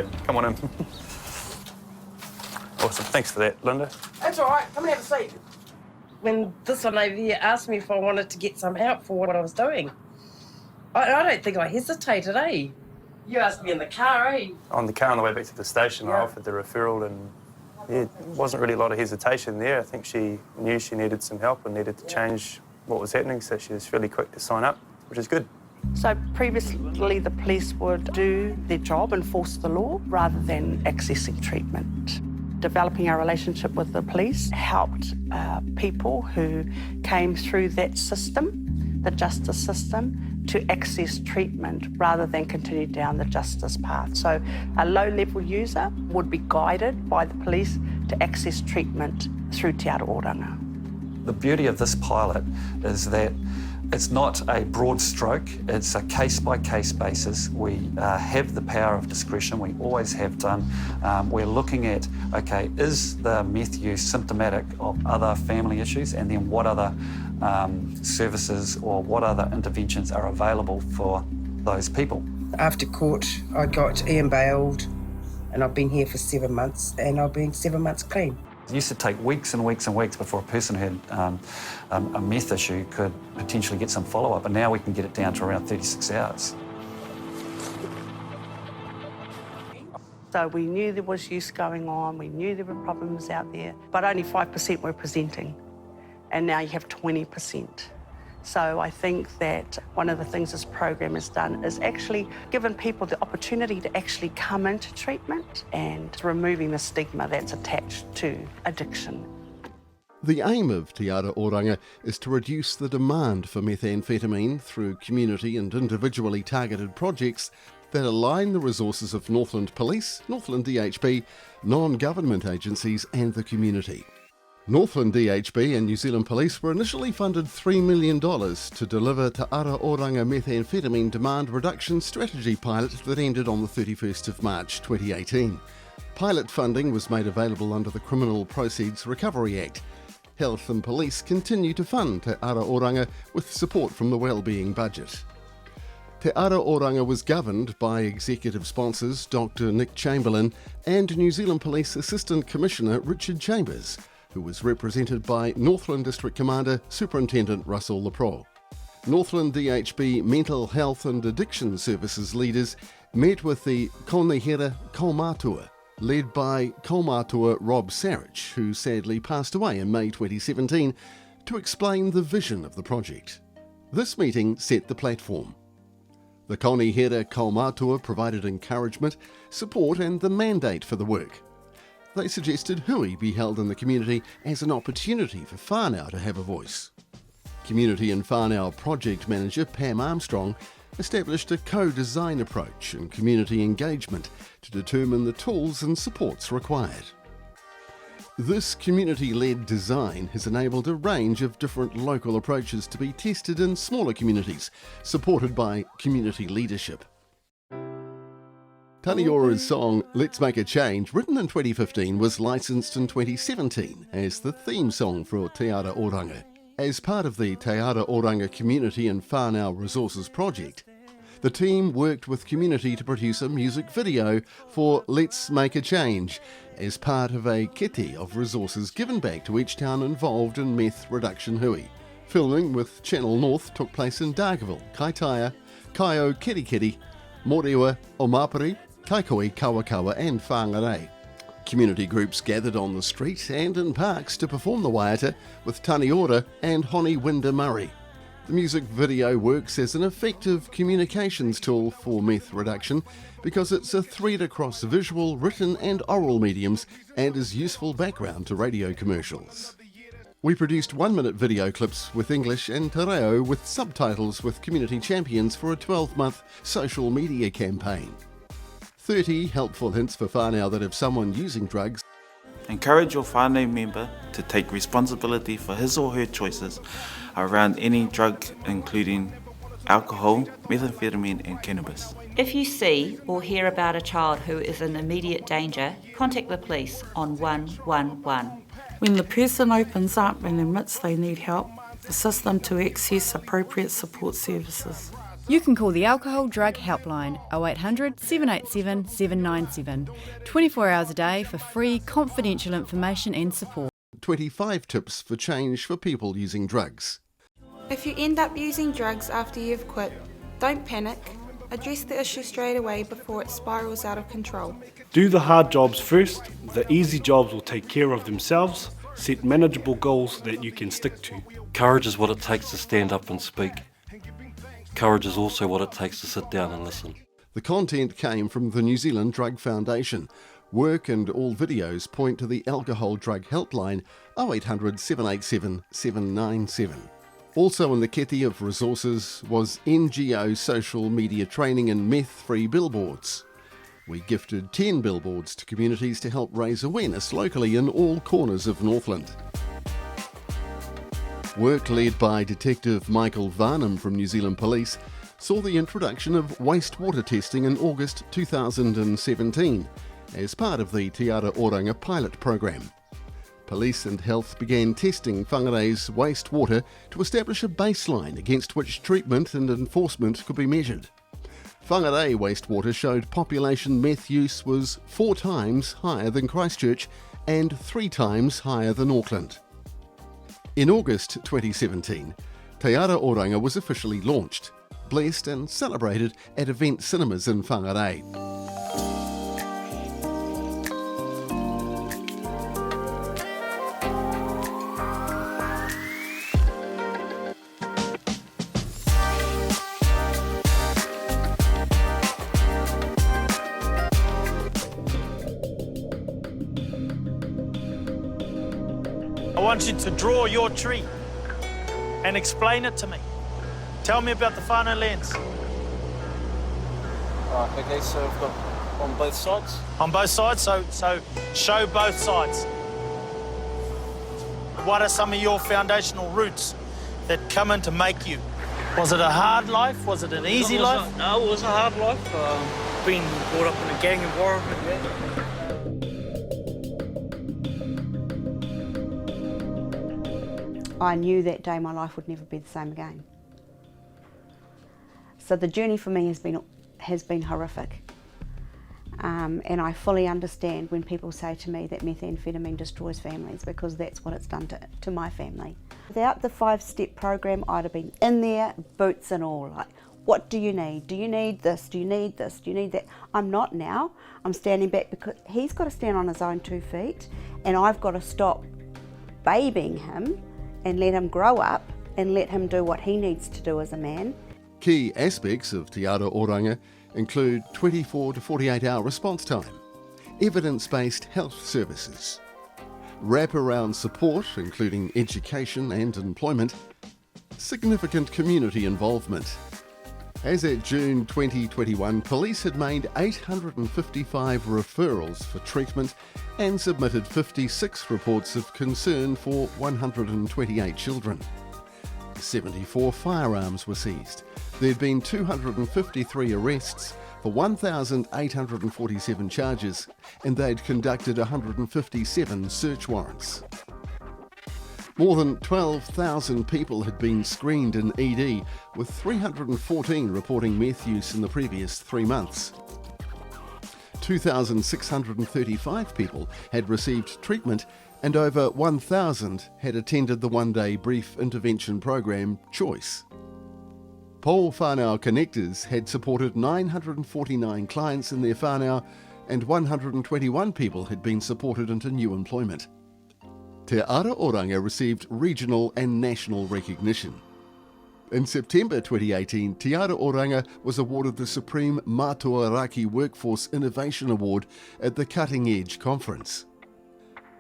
go. Come on in. Awesome. Thanks for that, Linda. That's all right. Come and have a seat. When this one over here asked me if I wanted to get some help for what I was doing, I don't think I hesitated, eh? You asked me in the car, eh? On the car on the way back to the station, I offered the referral, and yeah, wasn't really a lot of hesitation there. I think she knew she needed some help and needed to change what was happening, so she was fairly quick to sign up, which is good. So previously the police would do their job, enforce the law, rather than accessing treatment. Developing our relationship with the police helped people who came through that system, the justice system, to access treatment rather than continue down the justice path. So a low-level user would be guided by the police to access treatment through Te Ara Oranga. The beauty of this pilot is that it's not a broad stroke, it's a case-by-case basis. We have the power of discretion, we always have done. We're looking at, okay, is the meth use symptomatic of other family issues, and then what other services or what other interventions are available for those people. After court, I got Ian bailed, and I've been here for 7 months, and I've been 7 months clean. It used to take weeks and weeks and weeks before a person who had a meth issue could potentially get some follow-up, and now we can get it down to around 36 hours. So we knew there was use going on, we knew there were problems out there, but only 5% were presenting, and now you have 20%. So I think that one of the things this program has done is actually given people the opportunity to actually come into treatment and removing the stigma that's attached to addiction. The aim of Te Ara Oranga is to reduce the demand for methamphetamine through community and individually targeted projects that align the resources of Northland Police, Northland DHB, non-government agencies and the community. Northland DHB and New Zealand Police were initially funded $3 million to deliver Te Ara Oranga methamphetamine demand reduction strategy pilot that ended on the 31st of March 2018. Pilot funding was made available under the Criminal Proceeds Recovery Act. Health and Police continue to fund Te Ara Oranga with support from the Wellbeing budget. Te Ara Oranga was governed by executive sponsors Dr Nick Chamberlain and New Zealand Police Assistant Commissioner Richard Chambers, who was represented by Northland District Commander Superintendent Russell Lepro. Northland DHB Mental Health and Addiction Services leaders met with the Konehira Kaumatua, led by Kaumatua Rob Sarich, who sadly passed away in May 2017, to explain the vision of the project. This meeting set the platform. The Konehira Kaumatua provided encouragement, support and the mandate for the work. They suggested hui be held in the community as an opportunity for whānau to have a voice. Community and whānau project manager Pam Armstrong established a co-design approach and community engagement to determine the tools and supports required. This community-led design has enabled a range of different local approaches to be tested in smaller communities, supported by community leadership. Taniora's song Let's Make a Change, written in 2015, was licensed in 2017 as the theme song for Te Ara Oranga. As part of the Te Ara Oranga Community and Whānau Resources project, the team worked with community to produce a music video for Let's Make a Change as part of a kete of resources given back to each town involved in meth reduction hui. Filming with Channel North took place in Dargaville, Kaitaia, Kaio Kirikiri, Mōrewa, Omapiri, Kaikoui, Kawakawa and Whangarei. Community groups gathered on the street and in parks to perform the waiata with Taniora and Honi Winda Murray. The music video works as an effective communications tool for meth reduction because it's a thread across visual, written and oral mediums and is useful background to radio commercials. We produced 1-minute video clips with English and te reo with subtitles with community champions for a 12-month social media campaign. 30 helpful hints for whānau that have someone using drugs. Encourage your whānau member to take responsibility for his or her choices around any drug, including alcohol, methamphetamine and cannabis. If you see or hear about a child who is in immediate danger, contact the police on 111. When the person opens up and admits they need help, assist them to access appropriate support services. You can call the Alcohol Drug Helpline 0800 787 797, 24 hours a day for free confidential information and support. 25 tips for change for people using drugs. If you end up using drugs after you've quit, don't panic. Address the issue straight away before it spirals out of control. Do the hard jobs first. The easy jobs will take care of themselves. Set manageable goals that you can stick to. Courage is what it takes to stand up and speak. Courage is also what it takes to sit down and listen. The content came from the New Zealand Drug Foundation. Work and all videos point to the Alcohol Drug Helpline 0800 787 797. Also in the kitty of resources was NGO social media training and meth-free billboards. We gifted 10 billboards to communities to help raise awareness locally in all corners of Northland. Work led by Detective Michael Varnum from New Zealand Police saw the introduction of wastewater testing in August 2017 as part of the Te Ara Oranga pilot program. Police and Health began testing Whangarei's wastewater to establish a baseline against which treatment and enforcement could be measured. Whangarei wastewater showed population meth use was 4 times higher than Christchurch and 3 times higher than Auckland. In August 2017, Te Ara Oranga was officially launched, blessed and celebrated at Event Cinemas in Whangarei. I want you to draw your tree and explain it to me. Tell me about the whānau lands. Okay, so we've got on both sides? On both sides, so show both sides. What are some of your foundational roots that come in to make you? Was it a hard life? Was it an easy life? No, it was a hard life. Being brought up in a gang environment. I knew that day my life would never be the same again. So the journey for me has been horrific. And I fully understand when people say to me that methamphetamine destroys families, because that's what it's done to my family. Without the 5-step program, I'd have been in there, boots and all. Like, what do you need? Do you need this? Do you need this? Do you need that? I'm not now. I'm standing back because he's got to stand on his own 2 feet, and I've got to stop babying him and let him grow up and let him do what he needs to do as a man. Key aspects of Te Ara Oranga include 24 to 48-hour response time, evidence-based health services, wraparound support including education and employment, significant community involvement. As at June 2021, police had made 855 referrals for treatment and submitted 56 reports of concern for 128 children. 74 firearms were seized. There'd been 253 arrests for 1,847 charges, and they'd conducted 157 search warrants. More than 12,000 people had been screened in ED, with 314 reporting meth use in the previous 3 months. 2,635 people had received treatment, and over 1,000 had attended the one-day brief intervention program Choice. Pole Whānau Connectors had supported 949 clients in their whānau, and 121 people had been supported into new employment. Te Ara Oranga received regional and national recognition. In September 2018, Te Ara Oranga was awarded the Supreme Mātua Raki Workforce Innovation Award at the Cutting Edge Conference.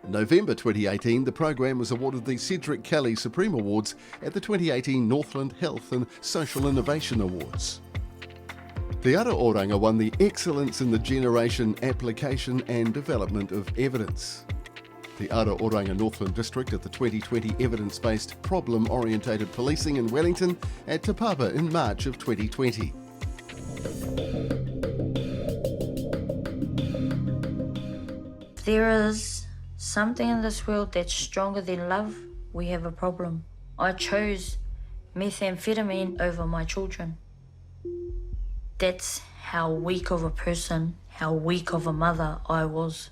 In November 2018, the program was awarded the Cedric Kelly Supreme Awards at the 2018 Northland Health and Social Innovation Awards. Te Ara Oranga won the Excellence in the Generation, Application and Development of Evidence. Te Ara Oranga Northland District at the 2020 Evidence-Based Problem-Orientated Policing in Wellington at Te Papa in March of 2020. There is something in this world that's stronger than love. We have a problem. I chose methamphetamine over my children. That's how weak of a person, how weak of a mother I was.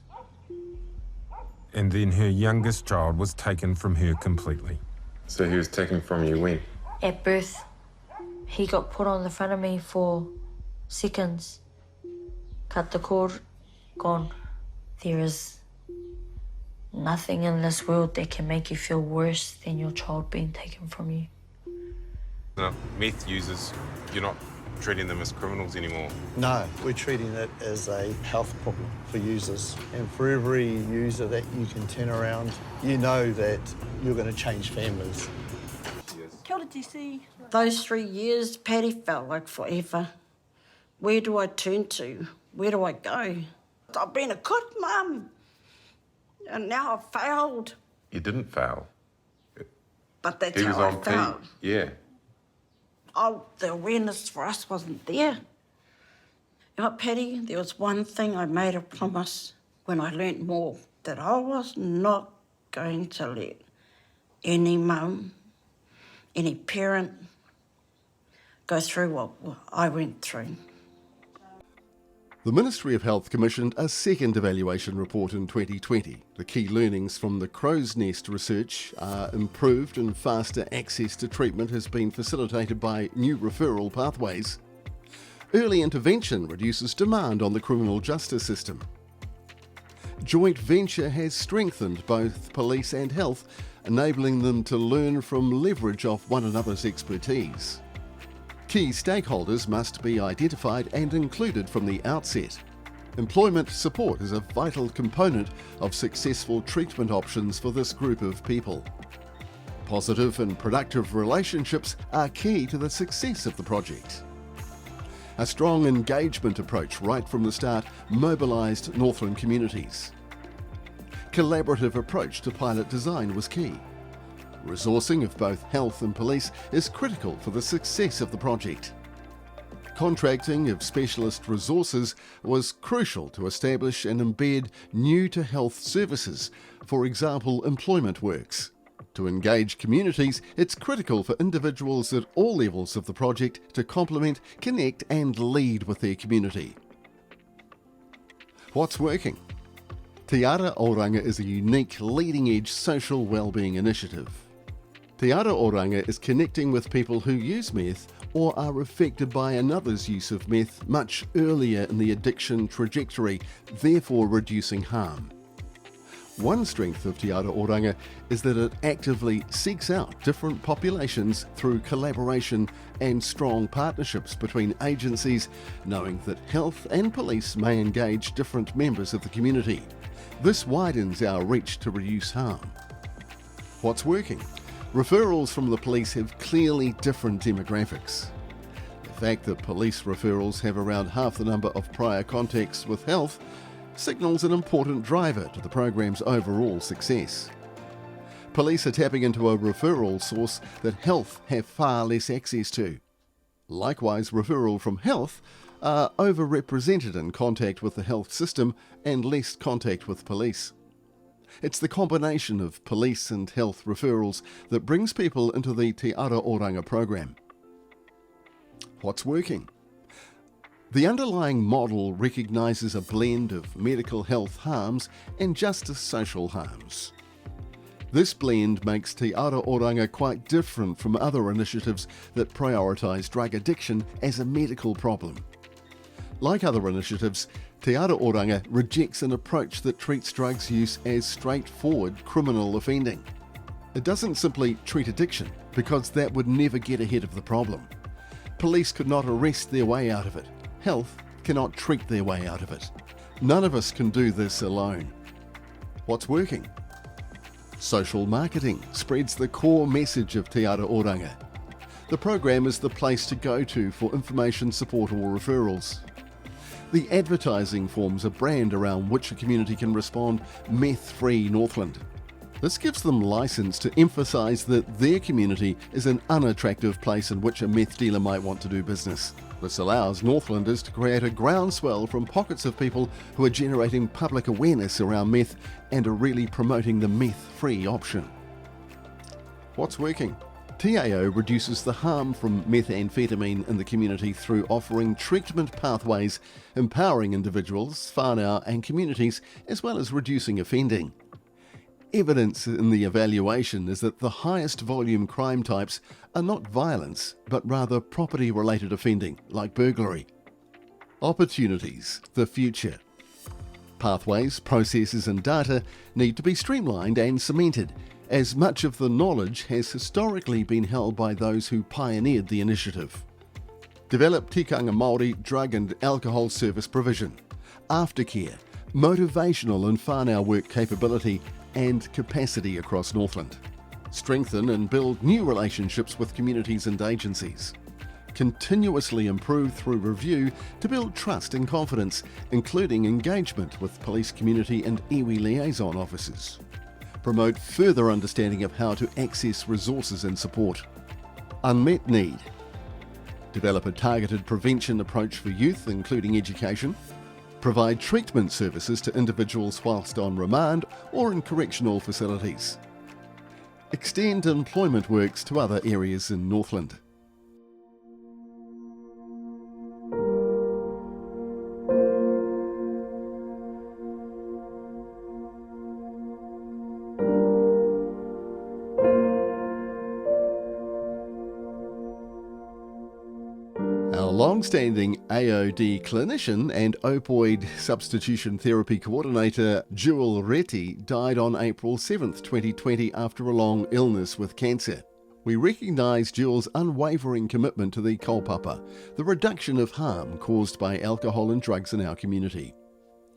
And then her youngest child was taken from her completely. So he was taken from you when? At birth, he got put on the front of me for seconds. Cut the cord, gone. There is nothing in this world that can make you feel worse than your child being taken from you. Meth users, you're not treating them as criminals anymore. No, we're treating it as a health problem for users. And for every user that you can turn around, you know that you're going to change families. Kia ora, TC. Those 3 years, Patty, felt like forever. Where do I turn to? Where do I go? I've been a good mum, and now I've failed. You didn't fail. But that's He was how I on felt. Yeah. Oh, the awareness for us wasn't there. You know, Patty, there was one thing I made a promise when I learnt more, that I was not going to let any mum, any parent go through what I went through. The Ministry of Health commissioned a second evaluation report in 2020. The key learnings from the Crow's Nest research are improved and faster access to treatment has been facilitated by new referral pathways. Early intervention reduces demand on the criminal justice system. Joint venture has strengthened both police and health, enabling them to learn from leverage off one another's expertise. Key stakeholders must be identified and included from the outset. Employment support is a vital component of successful treatment options for this group of people. Positive and productive relationships are key to the success of the project. A strong engagement approach right from the start mobilised Northland communities. Collaborative approach to pilot design was key. Resourcing of both health and police is critical for the success of the project. Contracting of specialist resources was crucial to establish and embed new-to-health services, for example, employment works. To engage communities, it's critical for individuals at all levels of the project to complement, connect and lead with their community. What's working? Te Ara Oranga is a unique, leading-edge social wellbeing initiative. Te Ara Oranga is connecting with people who use meth or are affected by another's use of meth much earlier in the addiction trajectory, therefore reducing harm. One strength of Te Ara Oranga is that it actively seeks out different populations through collaboration and strong partnerships between agencies, knowing that health and police may engage different members of the community. This widens our reach to reduce harm. What's working? Referrals from the police have clearly different demographics. The fact that police referrals have around half the number of prior contacts with health signals an important driver to the program's overall success. Police are tapping into a referral source that health have far less access to. Likewise, referral from health are overrepresented in contact with the health system and less contact with police. It's the combination of police and health referrals that brings people into the Te Ara Oranga program. What's working? The underlying model recognises a blend of medical health harms and justice social harms. This blend makes Te Ara Oranga quite different from other initiatives that prioritise drug addiction as a medical problem. Like other initiatives, Te Ara Oranga rejects an approach that treats drugs use as straightforward criminal offending. It doesn't simply treat addiction, because that would never get ahead of the problem. Police could not arrest their way out of it. Health cannot treat their way out of it. None of us can do this alone. What's working? Social marketing spreads the core message of Te Ara Oranga. The program is the place to go to for information, support or referrals. The advertising forms a brand around which a community can respond meth-free Northland. This gives them license to emphasise that their community is an unattractive place in which a meth dealer might want to do business. This allows Northlanders to create a groundswell from pockets of people who are generating public awareness around meth and are really promoting the meth-free option. What's working? TAO reduces the harm from methamphetamine in the community through offering treatment pathways, empowering individuals, whānau and communities, as well as reducing offending. Evidence in the evaluation is that the highest volume crime types are not violence, but rather property-related offending, like burglary. Opportunities, the future. Pathways, processes and data need to be streamlined and cemented, as much of the knowledge has historically been held by those who pioneered the initiative. Develop tikanga Māori drug and alcohol service provision, aftercare, motivational and whānau work capability and capacity across Northland. Strengthen and build new relationships with communities and agencies. Continuously improve through review to build trust and confidence, including engagement with police community and iwi liaison officers. Promote further understanding of how to access resources and support. Unmet need. Develop a targeted prevention approach for youth, including education. Provide treatment services to individuals whilst on remand or in correctional facilities. Extend employment works to other areas in Northland. Our long-standing AOD clinician and opioid substitution therapy coordinator Jewel Reti died on April 7th, 2020 after a long illness with cancer. We recognise Jewel's unwavering commitment to the kaupapa, the reduction of harm caused by alcohol and drugs in our community.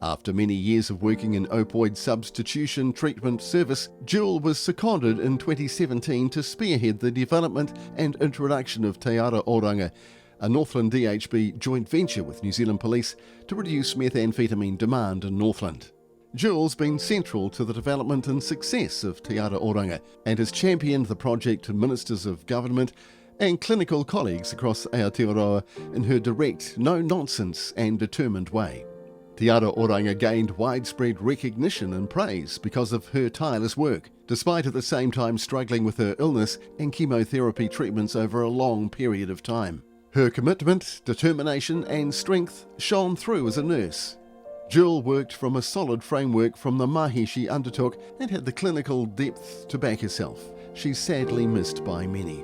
After many years of working in opioid substitution treatment service, Jewel was seconded in 2017 to spearhead the development and introduction of Te Ara Oranga, a Northland DHB joint venture with New Zealand Police to reduce methamphetamine demand in Northland. Jewel's been central to the development and success of Te Ara Oranga and has championed the project to ministers of government and clinical colleagues across Aotearoa in her direct, no-nonsense and determined way. Te Ara Oranga gained widespread recognition and praise because of her tireless work, despite at the same time struggling with her illness and chemotherapy treatments over a long period of time. Her commitment, determination and strength shone through as a nurse. Jewel worked from a solid framework from the mahi she undertook and had the clinical depth to back herself. She's sadly missed by many.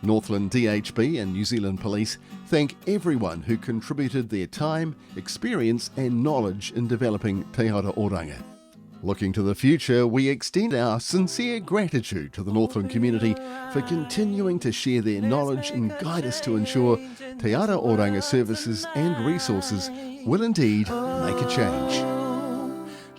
Northland DHB and New Zealand Police thank everyone who contributed their time, experience and knowledge in developing Te Ara Oranga. Looking to the future, we extend our sincere gratitude to the Northland community for continuing to share their knowledge and guide us to ensure Te Ara Oranga services and resources will indeed make a change.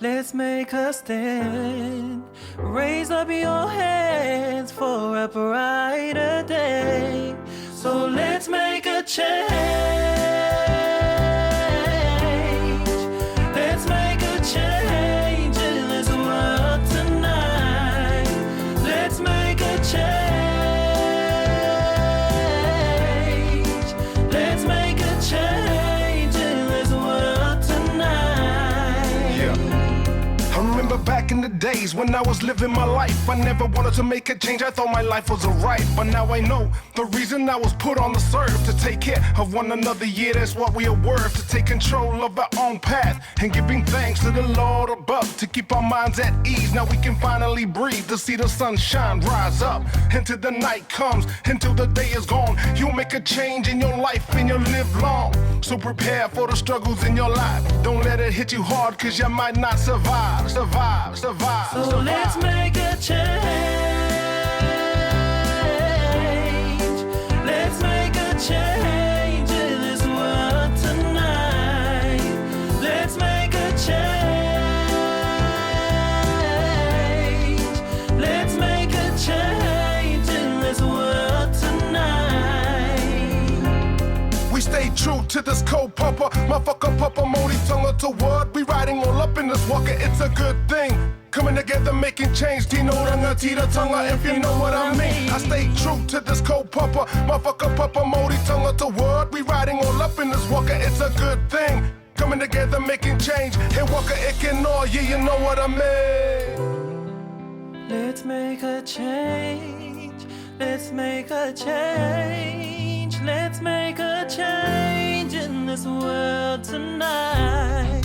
Let's make a stand. Raise up your hands for a brighter day. So let's make a change. Let's make a change. Back in the days when I was living my life, I never wanted to make a change. I thought my life was alright, but now I know the reason I was put on this earth, to take care of one another. Yeah, that's what we are worth, to take control of our own path and giving thanks to the Lord above, to keep our minds at ease. Now we can finally breathe, to see the sunshine rise up until the night comes, until the day is gone. You'll make a change in your life and you'll live long. So prepare for the struggles in your life. Don't let it hit you hard, cause you might not survive. So let's make a change. Let's make a change in this world tonight. Let's make a change. Let's make a change in this world tonight. We stay true to this cold papa. Motherfucker papa Modi tongue to word. We riding all up in this walker, it's a good thing. Coming together, making change. Tino Ranga, Tita Tonga, if you know what I mean. I stay true to this cold papa. Motherfucker papa Modi tongue to word. We riding all up in this walker, it's a good thing. Coming together, making change. Hey, Walker, ignore, yeah, you know what I mean. Let's make a change. Let's make a change. Let's make a change in this world tonight.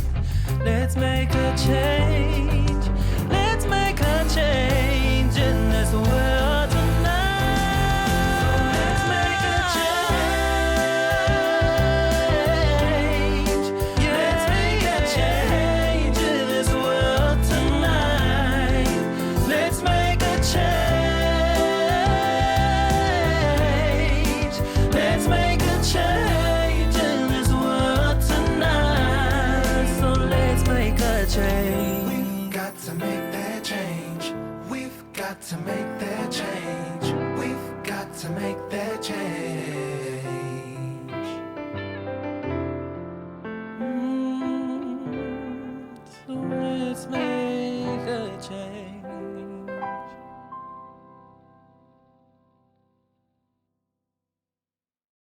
Let's make a change. Let's make a change in this world tonight. Let's make a change. Let's make a change in this world tonight. Let's make a change. Let's make a change in this world tonight. So let's make a change. We've got to make that change. We've got to make that change. We've got to make that change. So let's make a change.